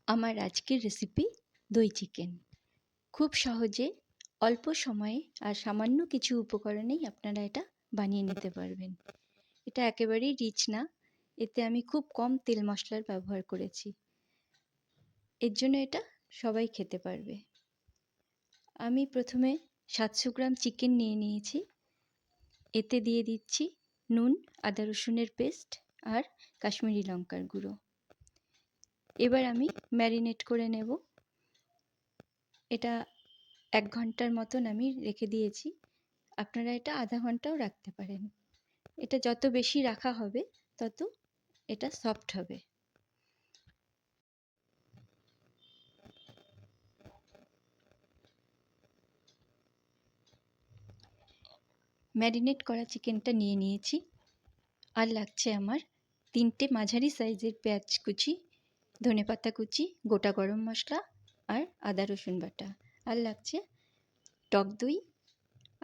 আমার আজকের রেসিপি দই চিকেন। খুব সহজে অল্প সময়ে আর সামান্য কিছু উপকরণেই আপনারা এটা বানিয়ে নিতে পারবেন। এটা একেবারেই রিচ না, এতে আমি খুব কম তেল মশলার ব্যবহার করেছি। এর জন্য এটা সবাই খেতে পারবে। আমি প্রথমে 700 গ্রাম চিকেন নিয়ে নিয়েছি। এতে দিয়ে দিচ্ছি নুন, আদা রসুনের পেস্ট আর কাশ্মীরি লঙ্কার গুঁড়ো। এবার আমি ম্যারিনেট করে নেব। এটা 1 ঘন্টার মতন আমি রেখে দিয়েছি। আপনারা এটা আধা ঘন্টাও রাখতে পারেন। এটা যত বেশি রাখা হবে তত এটা সফট হবে। ম্যারিনেট করা চিকেনটা নিয়ে নিয়েছি। আর লাগছে আমার 3টে মাঝারি সাইজের পেঁয়াজ কুচি, ধনেপাতা কুচি, গোটা গরম মশলা আর আদা রসুন বাটা। আর লাগছে টক দই।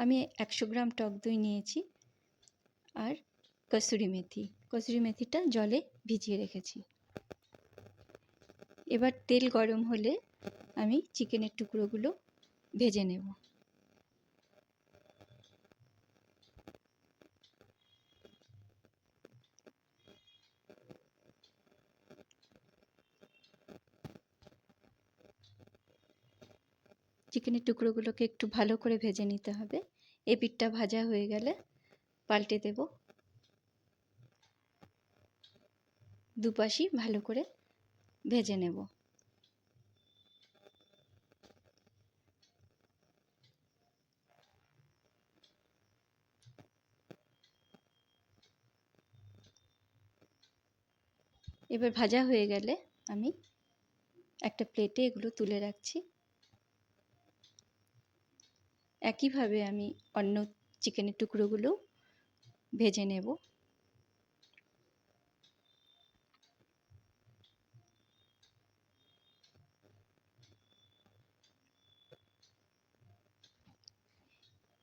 আমি 100 গ্রাম টক দই নিয়েছি। আর কসুরি মেথি। কসুরি মেথিটা জলে ভিজিয়ে রেখেছি। এবার তেল গরম হলে আমি চিকেনের টুকরোগুলো ভেজে নেব। চিকেনের টুকরোগুলোকে একটু ভালো করে ভেজে নিতে হবে। এপিঠটা ভাজা হয়ে গেলে পাল্টে দেব। দুপাশই ভালো করে ভেজে নেব। এবার ভাজা হয়ে গেলে আমি একটা প্লেটে এগুলো তুলে রাখছি। একইভাবে আমি অন্য চিকেনের টুকরোগুলো ভেজে নেব।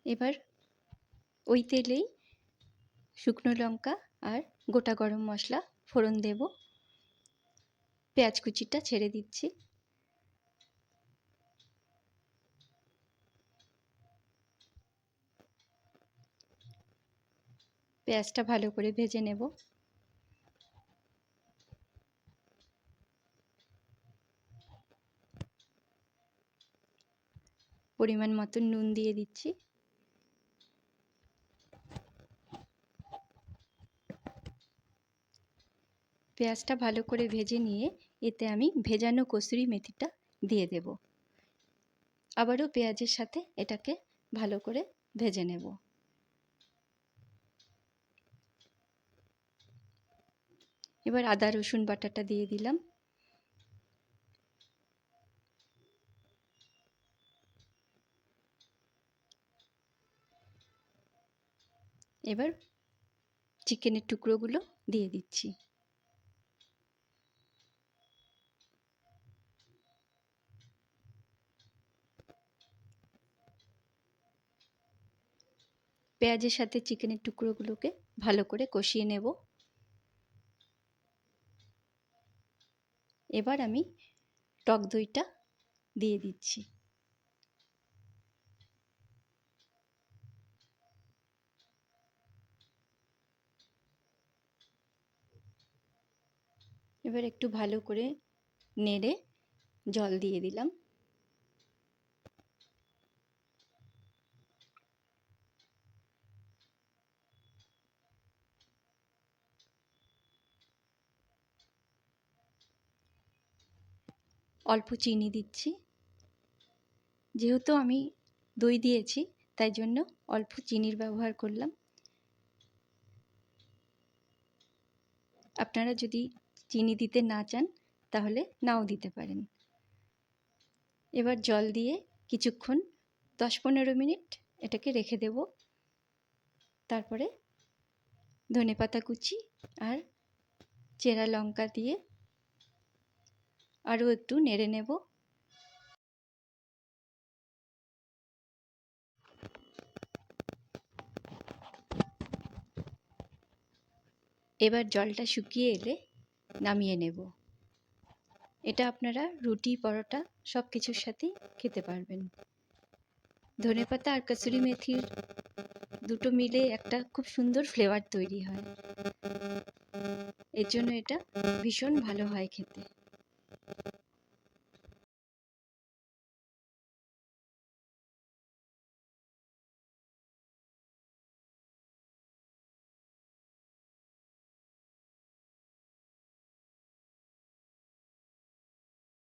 এবার ওই তেলেই শুকনো লঙ্কা আর গোটা গরম মশলা ফোড়ন দেব। পেঁয়াজ কুচিটা ছেড়ে দিচ্ছি। পেঁয়াজটা ভালো করে ভেজে নেব। পরিমাণ মতন নুন দিয়ে দিচ্ছি। পেঁয়াজটা ভালো করে ভেজে নিয়ে এতে আমি ভেজানো কসুরি মেথিটা দিয়ে দেব। আবারও পেঁয়াজের সাথে এটাকে ভালো করে ভেজে নেব। এবার আদা রসুন বাটাটা দিয়ে দিলাম। এবার চিকেনের টুকরোগুলো দিয়ে দিচ্ছি। পেঁয়াজের সাথে চিকেনের টুকরোগুলোকে ভালো করে কষিয়ে নেব। এবার আমি টক দইটা দিয়ে দিচ্ছি। এবার একটু ভালো করে নেড়ে জল দিয়ে দিলাম। অল্প চিনি দিচ্ছি। যেহেতু আমি দই দিয়েছি তাই জন্য অল্প চিনির ব্যবহার করলাম। আপনারা যদি চিনি দিতে না চান তাহলে নাও দিতে পারেন। এবার জল দিয়ে কিছুক্ষণ 10-15 মিনিট এটাকে রেখে দেব। তারপরে ধনেপাতা কুচি আর চেরা লঙ্কা দিয়ে আরও একটু নেড়ে নেব। এবার জলটা শুকিয়ে এলে নামিয়ে নেব। এটা আপনারা রুটি, পরোটা সব কিছুর সাথেই খেতে পারবেন। ধনেপাতা আর কসুরি মেথির দুটো মিলে একটা খুব সুন্দর ফ্লেভার তৈরি হয়। এর জন্য এটা ভীষণ ভালো হয় খেতে।